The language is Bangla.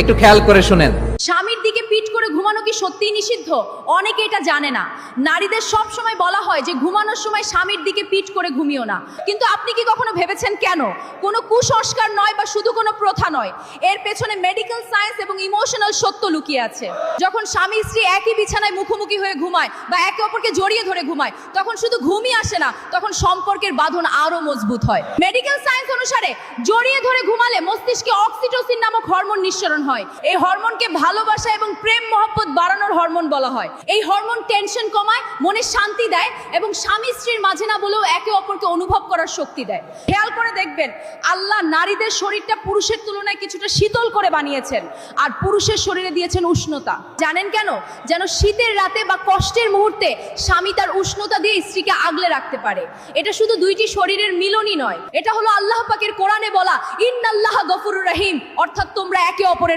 একটু খেয়াল করে শুনেন। স্বামীর দিকে পিঠ করে ঘুমানো কি সত্যিই নিষিদ্ধ? অনেকে এটা জানে না। নারীদের সব সময় বলা হয় যে ঘুমানোর সময় স্বামীর দিকে পিঠ করে ঘুমিও না, কিন্তু আপনি কি কখনো ভেবেছেন কেন? কোনো কুসংস্কার নয় বা শুধু কোনো প্রথা নয়, এর পেছনে মেডিকেল সায়েন্স এবং ইমোশনাল সত্য লুকিয়ে আছে। যখন স্বামী স্ত্রী একই বিছানায় মুখোমুখি হয়ে ঘুমায় বা একে অপরকে জড়িয়ে ধরে ঘুমায়, তখন শুধু ঘুমই আসে না, তখন সম্পর্কের বাঁধন আরো মজবুত হয়। মেডিকেল সায়েন্স অনুসারে জড়িয়ে ধরে ঘুমালে মস্তিষ্কে অক্সিটোসিন নামক হরমোন নিঃসরণ হয়। এই হরমোনকে ভালোবাসা এবং প্রেম মহব্বত বাড়ানোর হরমোন বলা হয়। এই হরমোন টেনশন কমায়, মনে শান্তি দেয় এবং স্বামী স্ত্রীর মাঝে না বলেও একে অপরকে অনুভব করার শক্তি দেয়। খেয়াল করে দেখবেন, আল্লাহ নারীদের শরীরটা পুরুষের তুলনায় কিছুটা শীতল করে বানিয়েছেন, আর পুরুষের শরীরে দিয়েছেন উষ্ণতা। জানেন কেন? যেন শীতের রাতে বা কষ্টের মুহূর্তে স্বামী তার উষ্ণতা দিয়ে স্ত্রীকে আগলে রাখতে পারে। এটা শুধু দুইটি শরীরের মিলনই নয়, এটা হলো আল্লাহ পাকের কোরআনে বলা ইন্নাল্লাহা গফুরুর রহিম, অর্থাৎ তোমরা একে অপরের